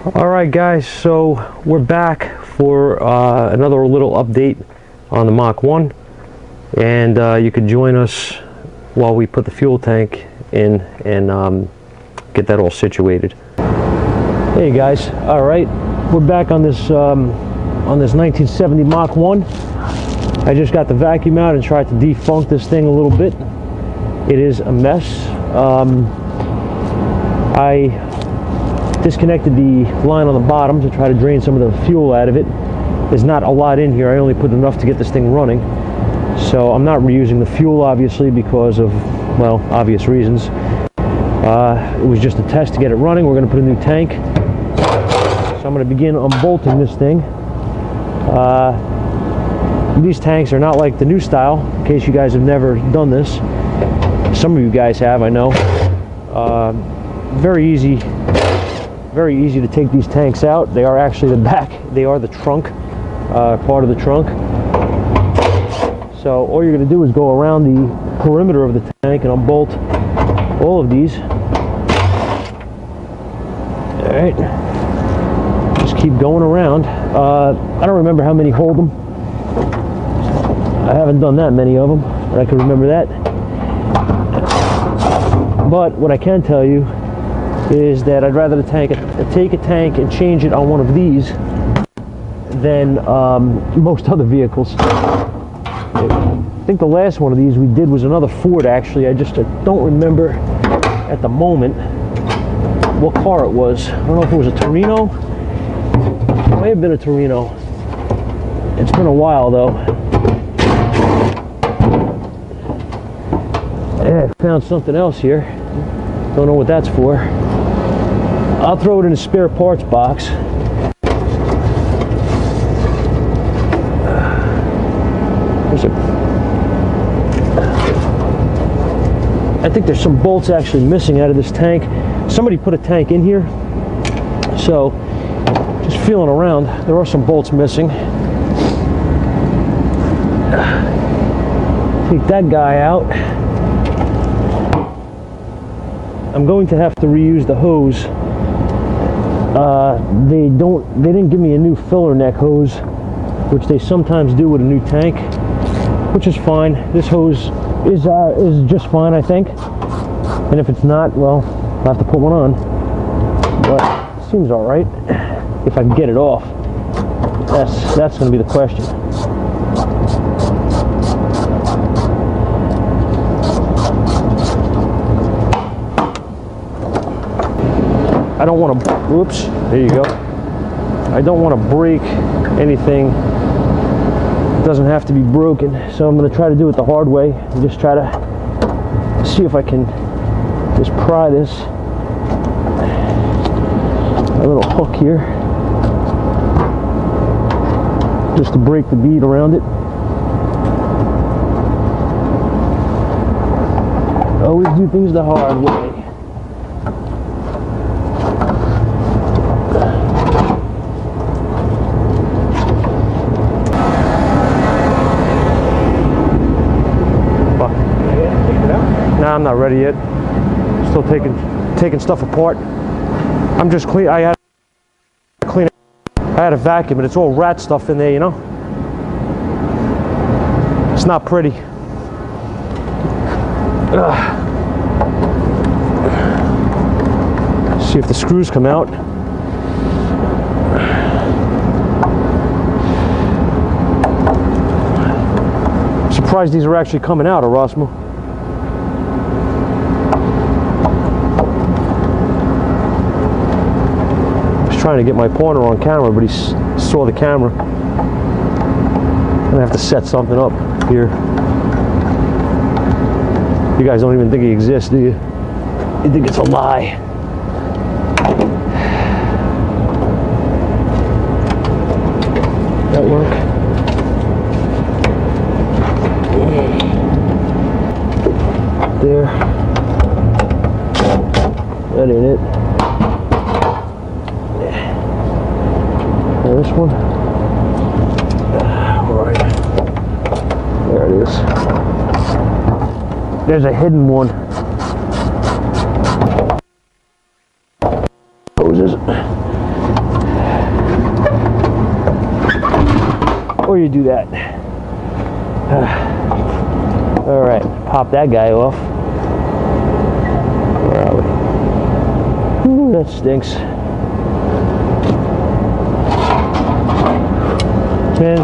Alright guys, so we're back for another little update on the Mach 1, and you can join us while we put the fuel tank in and get that all situated. Hey guys, alright, we're back on this 1970 Mach 1. I just got the vacuum out and tried to defunk this thing a little bit. It is a mess. I disconnected the line on the bottom to try to drain some of the fuel out of it. There's not a lot in here. I only put enough to get this thing running. So I'm not reusing the fuel, obviously, because of, well, obvious reasons. It was just a test to get it running. We're going to put a new tank. So I'm going to begin unbolting this thing. These tanks are not like the new style, in case you guys have never done this. Some of you guys have, I know. Very easy to take these tanks out. They are actually the back, they are the trunk, part of the trunk. So all you're going to do is go around the perimeter of the tank and unbolt all of these. Alright, just keep going around. I don't remember how many hold them. I haven't done that many of them, but I can remember that. But what I can tell you is that I'd rather take a tank and change it on one of these than most other vehicles. I think the last one of these we did was another Ford, actually. I just don't remember at the moment what car it was. I don't know if it was a Torino. It may have been a Torino. It's been a while though. Yeah, I found something else here. Don't know what that's for. I'll throw it in a spare parts box. I think there's some bolts actually missing out of this tank. Somebody put a tank in here, so just feeling around, there are some bolts missing. Take that guy out. I'm going to have to reuse the hose. They didn't give me a new filler neck hose, which they sometimes do with a new tank, which is fine. This hose is just fine, I think. And if it's not, well, I'll have to put one on. But it seems all right if I can get it off. That's going to be the question. I don't want to, whoops, there you go. I don't want to break anything. It doesn't have to be broken, so I'm going to try to do it the hard way and just try to see if I can just pry this. A little hook here, just to break the bead around it. Always do things the hard way. Nah, I'm not ready yet. Still taking stuff apart. I'm just clean. I had to clean it. I had a vacuum, and it's all rat stuff in there, you know. It's not pretty. See if the screws come out. I'm surprised these are actually coming out, Erasmo. Trying to get my partner on camera, but he saw the camera. I'm gonna have to set something up here. You guys don't even think he exists, do you? You think it's a lie. That work? There. That ain't it. This one. All right. There it is. There's a hidden one. Hoses. before you do that. All right, pop that guy off. Where are we? Ooh, that stinks. Man,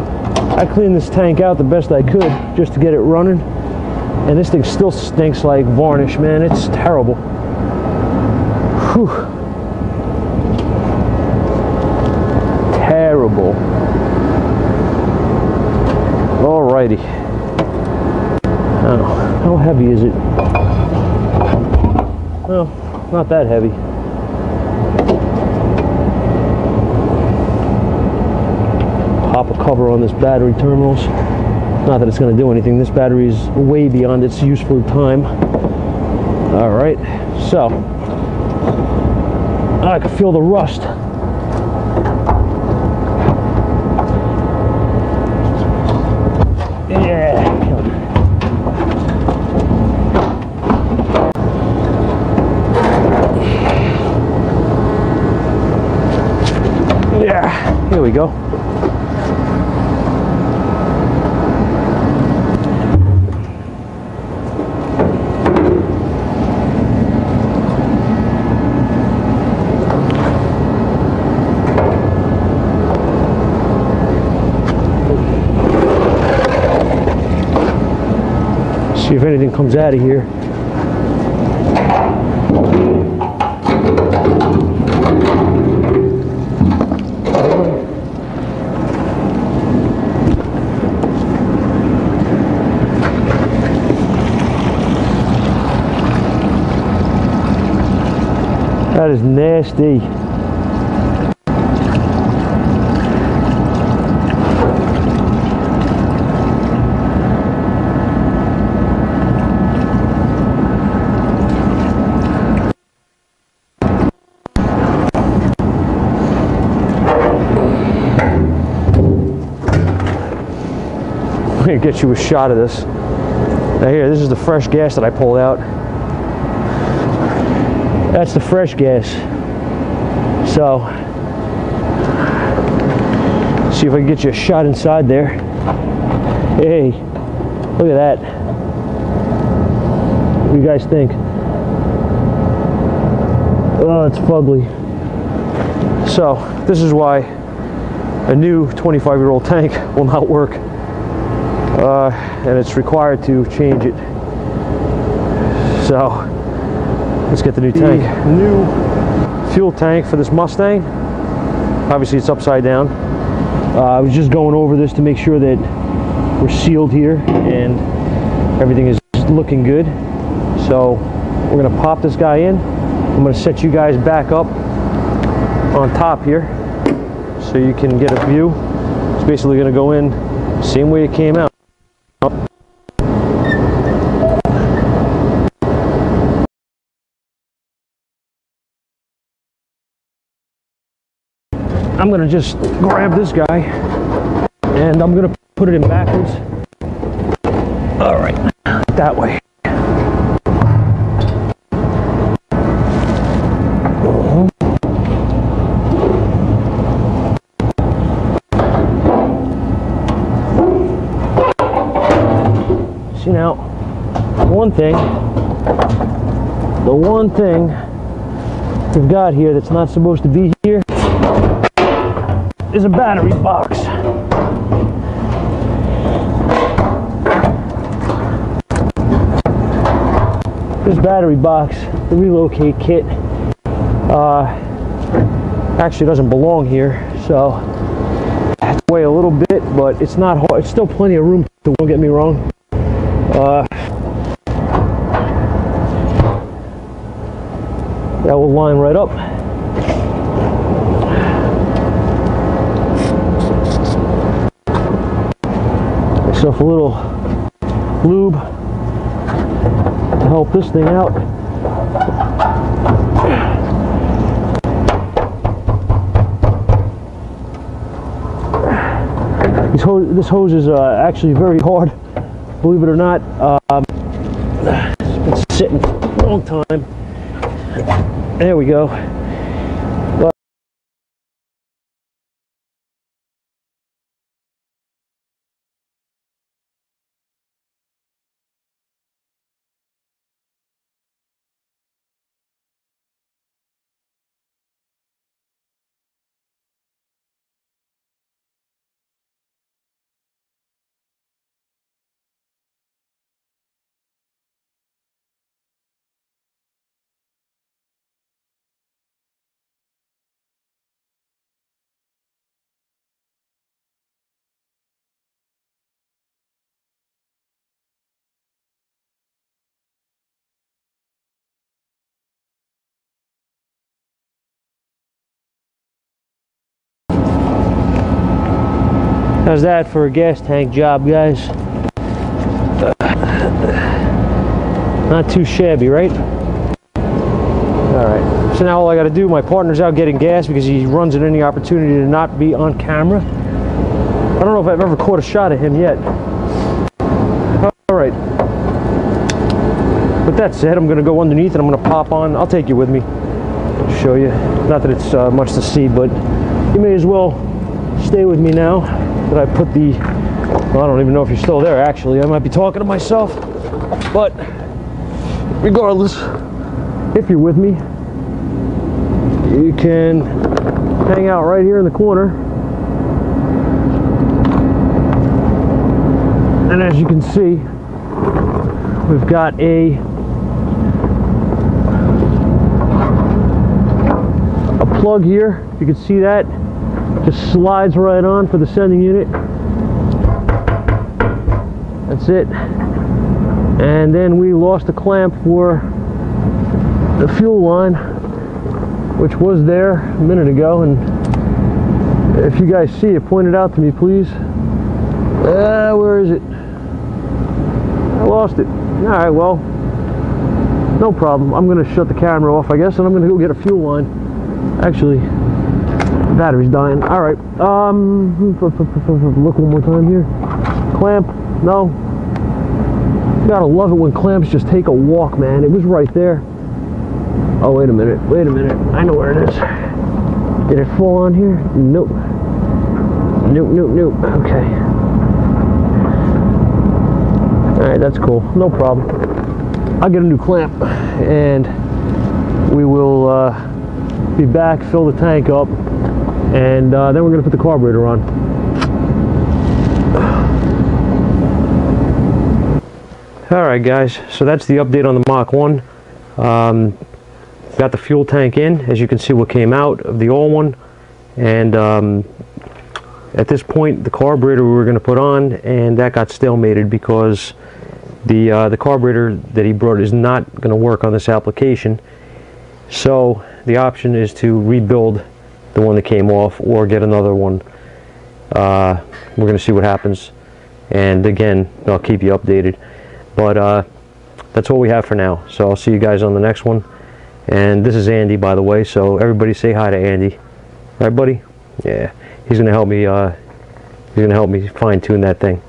I cleaned this tank out the best I could just to get it running, and this thing still stinks like varnish, man. It's terrible. Whew. Terrible. Alrighty. Oh, how heavy is it? Well, not that heavy. Pop a cover on this battery terminals. Not that it's going to do anything. This battery is way beyond its useful time. Alright, so I can feel the rust. Yeah. Yeah, here we go. See if anything comes out of here. That is nasty. I'm gonna get you a shot of this. Now here, this is the fresh gas that I pulled out. That's the fresh gas. So, see if I can get you a shot inside there. Hey, look at that. What do you guys think? Oh, it's fugly. So, this is why a new 25-year-old tank will not work. And it's required to change it. So, let's get the new tank. New fuel tank for this Mustang. Obviously it's upside down. I was just going over this to make sure that we're sealed here and everything is looking good. So we're gonna pop this guy in. I'm gonna set you guys back up on top here so you can get a view. It's basically gonna go in same way it came out. I'm gonna just grab this guy and I'm gonna put it in backwards. All right, that way. See now, the one thing we've got here that's not supposed to be here is a battery box. This battery box, the relocate kit, actually doesn't belong here, so I have to weigh a little bit, but it's not hard. It's still plenty of room, don't get me wrong. That will line right up. Myself a little lube to help this thing out. This hose is actually very hard, believe it or not. It's been sitting for a long time. There we go. How's that for a gas tank job, guys? Not too shabby, right? Alright, so now all I got to do, my partner's out getting gas because he runs at any opportunity to not be on camera. I don't know if I've ever caught a shot of him yet. Alright. With that said, I'm going to go underneath and I'm going to pop on. I'll take you with me. I'll show you. Not that it's much to see, but you may as well stay with me now that I put the... Well, I don't even know if you're still there, actually. I might be talking to myself. But regardless, if you're with me, you can hang out right here in the corner. And as you can see, we've got a plug here. You can see that just slides right on for the sending unit. That's it. And then we lost the clamp for the fuel line, which was there a minute ago, and if you guys see it, point it out to me, please. Where is it? I lost it. Alright, well, no problem. I'm going to shut the camera off, I guess, and I'm going to go get a fuel line. Actually, the battery's dying. Alright, look one more time here. Clamp, no. You gotta love it when clamps just take a walk, man. It was right there. Oh, wait a minute. I know where it is. Did it fall on here? Nope. Nope. Okay. Alright, that's cool. No problem. I'll get a new clamp and we will be back, fill the tank up, and then we're going to put the carburetor on. Alright guys, so that's the update on the Mach 1. Got the fuel tank in, as you can see what came out of the old one, and at this point the carburetor we were going to put on, and that got stalemated because the carburetor that he brought is not going to work on this application. So the option is to rebuild the one that came off or get another one. We're going to see what happens, and again I'll keep you updated. But that's what we have for now. So I'll see you guys on the next one. And this is Andy, by the way. So everybody say hi to Andy. Right, buddy? Yeah. He's gonna help me. He's gonna help me fine-tune that thing.